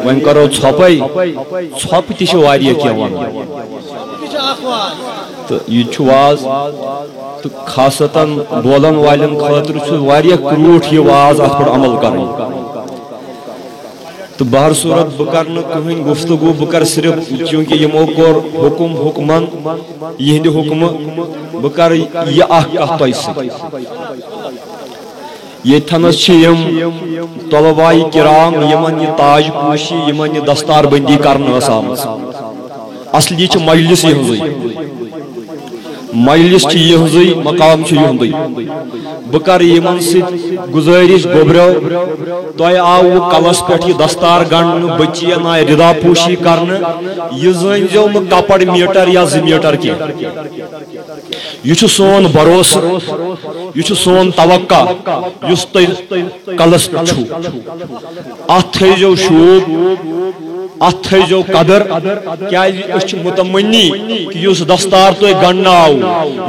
One کرو ژھۄپے ژھۄپ تہِ چھِ واریاہ کینٛہہ ونان تہٕ یہِ چھُ واز تہٕ خاصتاً بولن والٮ۪ن خٲطرٕ چھُ واریاہ کرٛوٗٹھ یہِ واز اتھ پٮ۪ٹھ عمل کرُن تو بہر صورت بہ کر کہیں گفتگو بہ کر صرف چونکہ یمو کور حکم حکمن یہند حکم بہ کر یہ اخ کتھ تہ سی یتھنس طلباء کرام یمن یہ تاج پوشی یمن یہ دستار بندی کرنا آمت اصلی مجلس مجلس یہ مقام یہ بہ کر یمن ست گزارش گوبرو تہ آو کلس پہ یہ دستار گنڈ بچین آئے ردا پوشی کرنے یہ زنزو کپڑ میٹر یا 2 میٹر کی یہ سون بھروسہ یہ سون توقع اس کلس چھو ات تھو شوب ات تھو قدر کیا متمنی کہ اس دستار تھی گنڈ آو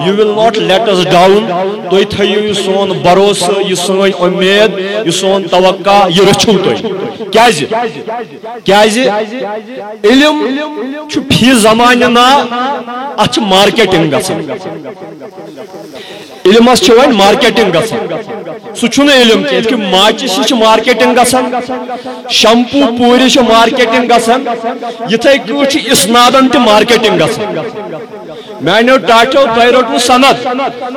you will not let us down تھی تھو یہ سون بھروسہ یہ سن امید یہ سون توقع یہ رچھو تھی علم فی زمانہ نا ات مارکیٹنگ گژھان علمس ون مارکیٹنگ گژھان سہ علم کی ماچس مارکیٹنگ گژھان شمپو پوری مارکیٹنگ گژھان یتھے کٹ اسنادن تہ مارکیٹنگ گژھان میانو ٹاٹو تہ رٹو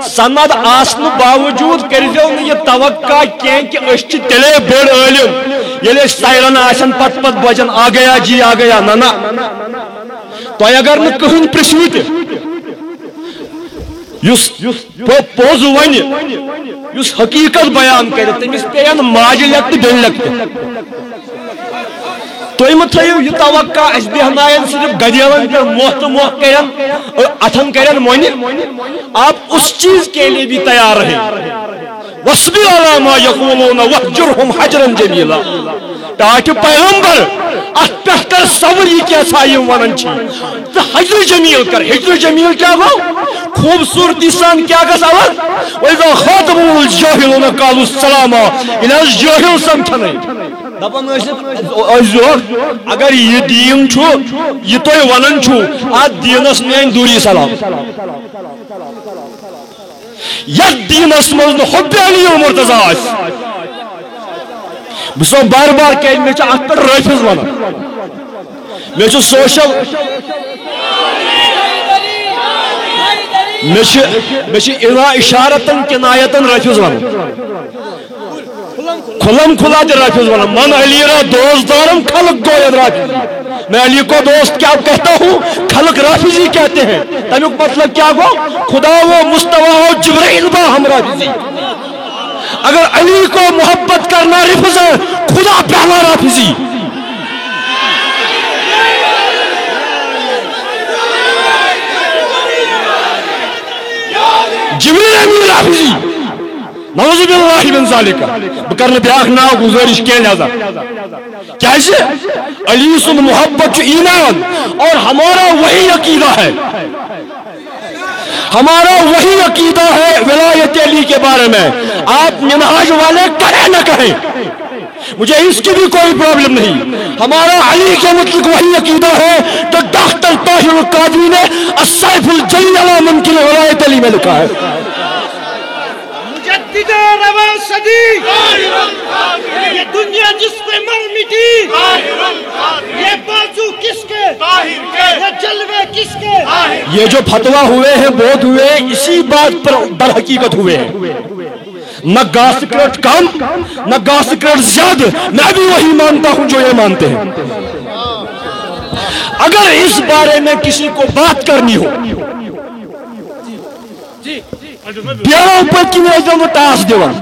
سند آسن باوجود کرزو یہ توقع کی اس تیلے بڑ علم یل سائرن آسن پت پت بجن آ گیا جی آ گیا نا تہ اگر نا کہین پرسو تہ پوز ون حقیقت بیان کر تمس پین ماجہ لگت بیل لگت تھی مت تھو یہ توقع اس بہنائن صرف گدیلن پہ موہ تو موہ کرن اتھن کرن مونی آپ اس چیز کے لیے بھی تیار رہیں وَاصْبِرْ عَلَىٰ مَا يَقُولُونَ وَاهْجُرْهُمْ حَجْرًا جَمِيلًا تاکہ پیغمبر ات پہ کر صبر یہ کیسا یہ ونن چھ تو حجر جمیل کر حجر جمیل کیا گو خوبصورتی سان کیا گا سوال وَإِذَا خَاطَبَهُمُ الْجَاهِلُونَ قَالُوا السَّلَامَ اِلَى الْجَاهِل سمجھنے دپان اگر یہ دین چھو یہ تو ونن چھو ات دینس میں دوری سلام یک دینس مز حب علی و مرتضی بس بار بار کہ میں ات پہ رافظ ون میں سوشل میں اشارتن کنایتن رافظ ون کھلم کھلا تہ رافظ ون من علی را دوست دارم خلق گوید رافظی میں علی کو دوست کیا کہتا ہوں خلق رافضی کہتے ہیں تمیک مطلب کیا گو خدا و مصطفیٰ و جبرائیل با ہم رافضی اگر علی کو محبت کرنا رفض ہے خدا پہلا رافضی جبرائیل امین رافضی نعوذ باللہ من ذالک بکرن بیاخ ناو گزارش کے لہذا کیسے علی سن محبت ایمان اور ہمارا وہی عقیدہ ہے ہمارا وہی عقیدہ ہے ولایت علی کے بارے میں آپ منہاج والے کہیں نہ کہیں مجھے اس کی بھی کوئی پرابلم نہیں ہمارا علی کے مطلق وہی عقیدہ ہے تو ڈاکٹر طاہر القادری نے السیف الجلی علی ممکن ولایت علی میں لکھا ہے رواں صدی یہ دنیا جس پہ مر مٹی یہ بازو کس کے یہ جلوے کس کے یہ جو فتویٰ ہوئے ہیں بہت ہوئے اسی بات پر در حقیقت ہوئے ہیں نہ گاسکریٹ کم نہ گاسکریٹ زیادہ میں بھی وہی مانتا ہوں جو یہ مانتے ہیں اگر اس بارے میں کسی کو بات کرنی ہو بیاو پر کی وجہ میں ٹاس دیوان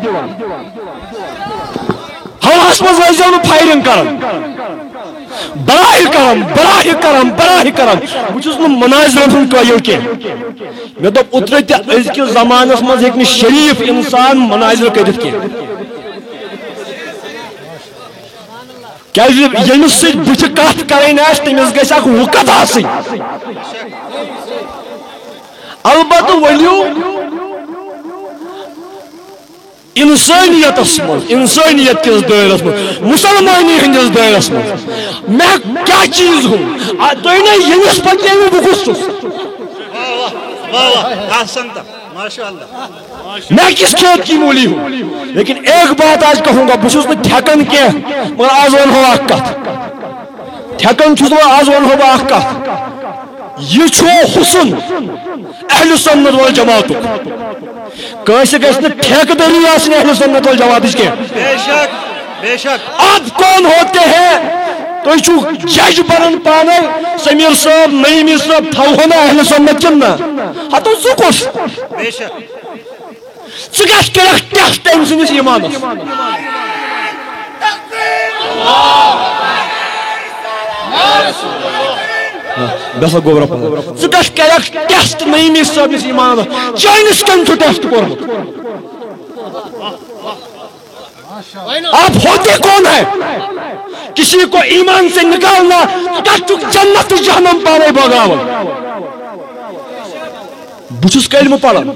ہواس میں وجہ میں فائرنگ کرن براہ کرم مجھے مناظر رفن کوئی کے میں تو اترے از کے زمانہ میں ایک شریف انسان مناظر کرت کے کیا یمس سے بچ کت کریں آس تمس گھس اخ وقت آسن البتہ ولو انسانیت انسانیت کس دائرس من مسلمانی ہندس دائرس من میں کیا چیز ہوں تھی نا یمس پتہ بہ کس میں کس کھیت کی مولی ہوں لیکن ایک بات آج کہوں گا بہت نا تھکن کی مگر آج ونہو اکھ کتھ تھکن چھس نا آج ونہو بہ اکھ کتھ یہ چھو حسن اہل سنت والجماعت کیسے گھس ٹھیک داری آسن اہل سنت والجماعت کی بے شک بے شک آپ کون ہوتے ہیں تو چھو جج بنن پانے سمیر صاحب نعیمی صاحب تھو نا اہل سنت کنا ہتو زکوس بے شک ژٕ کَرَکھ ٹیسٹ أمۍ سٕنٛدِس ایٖمانَس بس گوبرا ژٕ کَرَکھ ٹیسٹ نعیمی صٲبنِس ایٖمانَس چٲنِس کٔمۍ چھُ ٹیسٹ کوٚرمُت آپ ہوتے کون ہے کسی کو ایمان سے نکالنا جنت جہنم پانے بغاوت بچس کلمہ پڑھان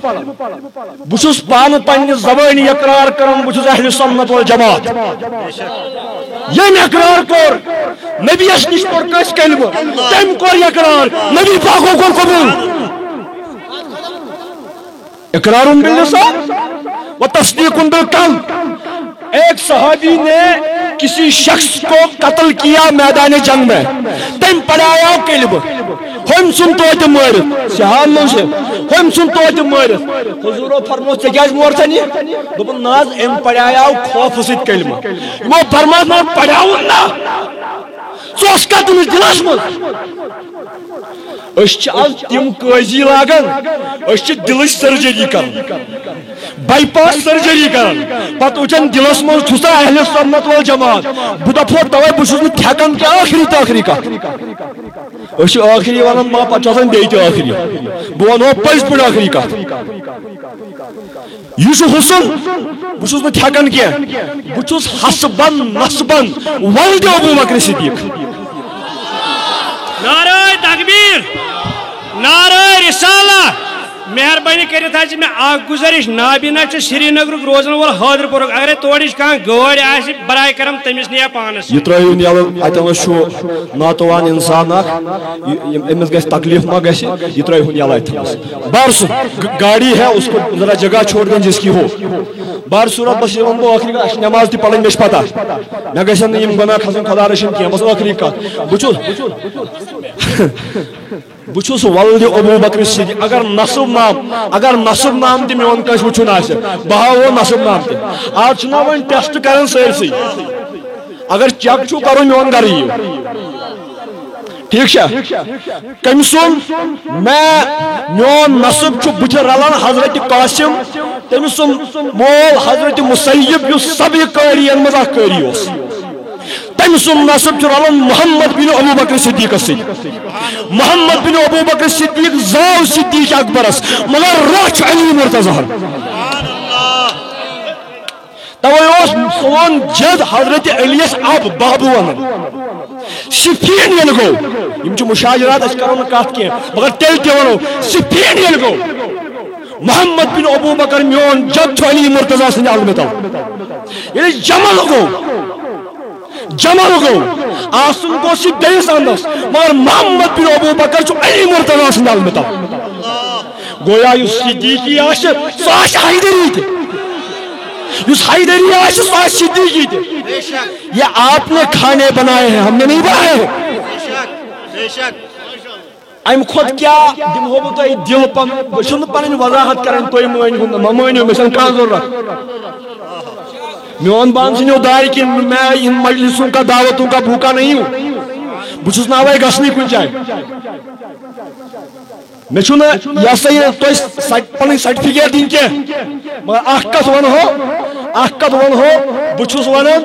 بچس پان پنہ زبانی اقرار کران بچس اہل سنت والجماعت یم اقرار کور نبی اس نش کور کس کلمہ تم کور اقرار نبی پاکو کور قبول اقرار باللسان و تصدیق بالقلب ایک صحابی نے کسی شخص کو قتل کیا میدان جنگ میں تم پڑھایا کلمہ ہم سن توتہ مارت سہال من سے ہم سن توتہ مارت حضور فرمو ژے کیاز مورتن یہ دوپن ناز ام پڑھایا خوف سۭتۍ کلمہ یمو فرمو پڑھاون نا ژوس کا تمس دلس من أسۍ آز تم قٲضی لاگان أسۍ دلچ سرجری کران بائی پاس سرجری کران پتہ وچھان دلس من چھُسا اہل سنت والجماعت بہ دپو توے بہ چھُس نہٕ تھیکان کہ آخری تاخری کتھ أسۍ آخری ونان ما پتہ چھُ آسان بیٚیہِ تہِ آخری بہ ونہو پٔزۍ پٲٹھۍ آخری کتھ یہ چھُ حسن بہ چھُس نہٕ تھیکان کینٛہہ بہ چھُس حسبن نسبن ولدِ ابوبکر صدیق نعرہ تکبیر نعرہ رسالہ مہربانی کرت حض میں اخ گزارش نابینا سری نگر روزن وول حاضر پورک اگر تورش کان گاڑی آسہِ برائے کرم تمس نیا پانس یہ ترٲیِو یلہٕ اتنس چھُ ناتوان انسان اکھ أمس گژھِ تکلیف ما گژھِ یہ ترٲیِہُن یلہٕ اتنس بارسو گاڑی ہے اس کو ذرا جگہ چھوڑ دیں جس کی ہو بار صورت بس ون بہ ٲخری کتھ نماز تہِ پرٕنۍ مےٚ چھِ پتہ مےٚ گژھن نہٕ یِم گۄناہ کھسن خدا رٔچھِنۍ کینٛہہ بس ٲخری کتھ بہ چھُس ولدِ ابوبکر صدیق اگر نصب نام تہِ میون کٲنٛسہِ وٕچھُن آسہِ بہ ہاوو نصب نام تہِ آز چھُنا وۄنۍ ٹیسٹ کران سٲرسٕے اگر چیک چھُ کرُن میون گرٕ یِیِو ٹھیک چھا کٔمۍ سُنٛد میون نصب چھُ بٕتھِ رلان حضرت قاسم تٔمۍ سُنٛد مول حضرت مسیب یُس سبہِ قٲرین منٛز اکھ قٲری اوس تٔمۍ سُنٛد نصب چھُ رلان محمد بن ابوبکر صدیقس سۭتۍ محمد بن ابوبکر صدیق زاو صدیق اکبرس مگر رچ علی مرتضیٰ توے اوس سون جد حضرت علیس اب بابو ونان صفین ییٚلہِ گوٚو یِم چھِ مشاجرات أسۍ کرو نہٕ کتھ کینٛہہ مگر تیٚلہِ تہِ ونو صفین ییٚلہِ گوٚو محمد بن ابوبکر میون جد چھُ علی مرتضیٰ سٕنٛدِ علمہِ تل ییٚلہِ جمل گو آسن گوٚو سُہ بیٚیِس اندس مگر محمد بن ابوبکر چھُ علی مرتضیٰ سٕنٛدِ علمہِ تل گویا یُس صدیقی آسہِ سُہ آسہِ حیدری تہِ یُس حیدری آسہِ سُہ آسہِ صدیقی تہِ یہ آپ نے کھانے بنائے ہیں ہم نے نہیں بنائے ہیں ام کھۄتہٕ کیٛاہ دِمہو بہٕ تۄہہِ دِل پن بہٕ چھُنہٕ پنٕنۍ وضاحت کران تُہۍ مٲنِو مہ مٲنِو مےٚ چھنہٕ کانٛہہ ضروٗرت میون بان سنو دارِ کن میں ان مجلسوں کا دعوتوں کا بھوکا نہیں ہوں بہ چھُس نہٕ اوے گژھنٕے کُنہِ جایہِ مےٚ چھُنہٕ یہِ ہسا یہِ تۄہہِ پنٕنۍ سرٹِفکیٹ دِنۍ کینٛہہ مگر اکھ کتھ ونہو بہٕ چھُس ونان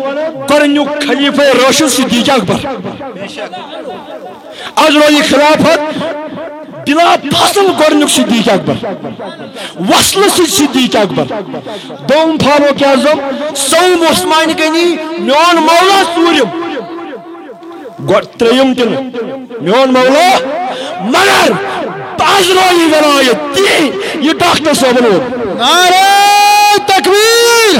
گۄڈٕنیُک خلیفہ راشد صدیق اکبر اجرٲیی خلافت بلا فصل گۄڈٕنیُک صدیق اکبر وصلہٕ سۭتۍ صدیق اکبر دوم فاروق اعظم سوم عثمان غنی میون مولا ژوٗرِم ترٛیٚیِم تہِ نہٕ میون مولا مگر اجرٲیی ولایت تی یہ ڈاکٹر صٲبن ووٚن نعرہ تکبیر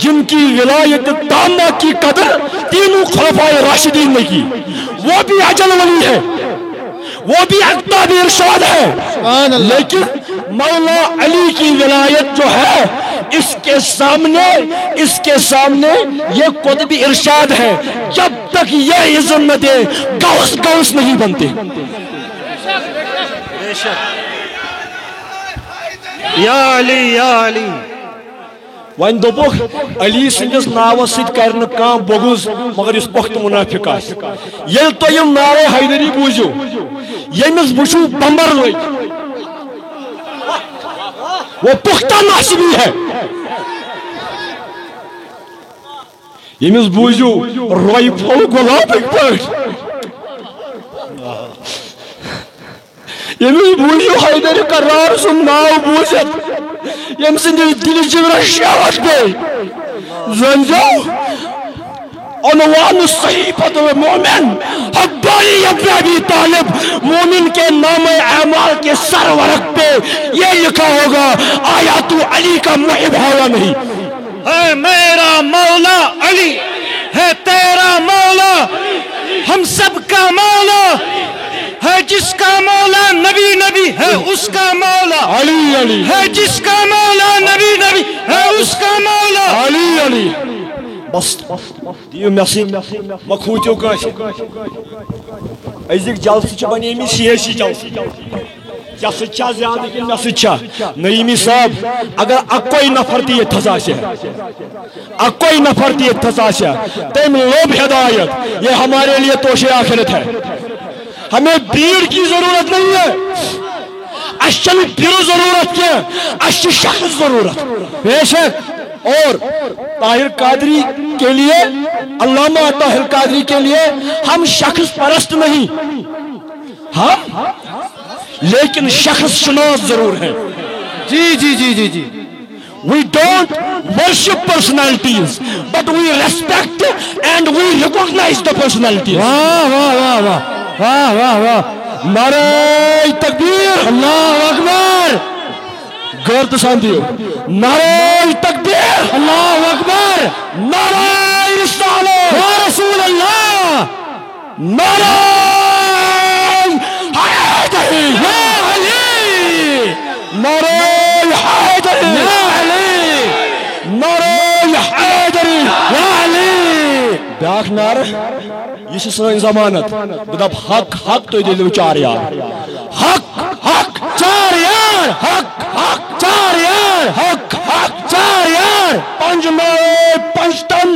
جن کی ولایت تامہ کی قدر تینوں خلفائے راشدین نے کی، وہ بھی اجل ولی ہے، وہ بھی اقتاب ارشاد ہے، لیکن مولا علی کی ولایت جو ہے اس کے سامنے یہ قطب ارشاد ہے، جب تک یہ اذن نہ دے غوث نہیں بنتے۔ یا علی یا علی وین دوپک علی سندس ناوس سۭتۍ کر نہٕ کانٛہہ بغض مگر یُس پختہ منافق آسہِ، ییٚلہِ تُہۍ یِم نعرے حیدری بوٗزِو، ییٚمِس بُچھِو بمبر لٔگۍ، وہ پختہ ناصبی ہے، ییٚمِس بوٗزِو رویہِ پھوٚل گۄلابٕکۍ پٲٹھۍ، ییٚمِس بوٗزِو حیدر کرار سُنٛد ناو بوٗزِتھ یم سندس دل جگر شاوت گئی، زنجو عنوان صحیفۃ المومن حبائی ابن ابی طالب، مومن کے نام اعمال کے سرورق پہ یہ لکھا ہوگا آیات علی کا محب ہے یا نہیں؟ ہے میرا مولا علی، ہے تیرا مولا، ہم سب کا مولا ہے، جس کا مولا نبی نبی ہے اس کا مولا علی علی ہے، جس کا مولا نبی نبی ہے اس کا مولا علی علی۔ بس دیو میسی مکھوتیو کاش ازیک جلسہ چھ بنیمی سیاسی جلسہ، کیا سچا زیادہ کہ نہ سچا؟ نعیمی صاحب اگر اکوئی نفر تھی اتھساسیا، اکوئی نفر تھی اتھساسیا تم لوب ہدایت، یہ ہمارے لیے توشے آخرت ہے، ہمیں بھیڑ کی ضرورت نہیں ہے، اشل بھیڑ ضرورت کیا، اشل شخص ضرورت بے شک۔ اور طاہر قادری کے لیے، علامہ طاہر قادری کے لیے ہم شخص پرست نہیں، ہم لیکن شخص شناس ضرور ہے۔ جی جی جی جی جی We don't worship personalities, but we respect and we recognize the personalities. واہ واہ واہ واہ واہ واہ واہ، نعرہ تکبیر، اللہ اکبر، غور تو سان دیو، نعرہ تکبیر، اللہ اکبر، نعرہ رسالت، یا رسول اللہ، نعرہ حیدری، یا علی، نعرہ حیدری، یا علی، نعرہ حیدری، یا علی۔ بیاکھ نعرہ یہ چھ سٲنۍ ضمانت، بہٕ دپ حق حق تُہۍ دِیِو چار یار، حق حق چار یار، حق حق چار یار، حق حق چار یار، پنج نعرے پنجتن،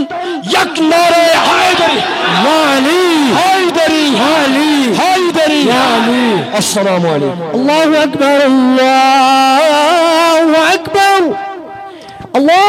یک نعرے حیدری، یا علی، حیدری، یا علی، حیدری، یا علی۔ السلام علیکم۔ اللہ اکبر، اللہ اکبر، اللہ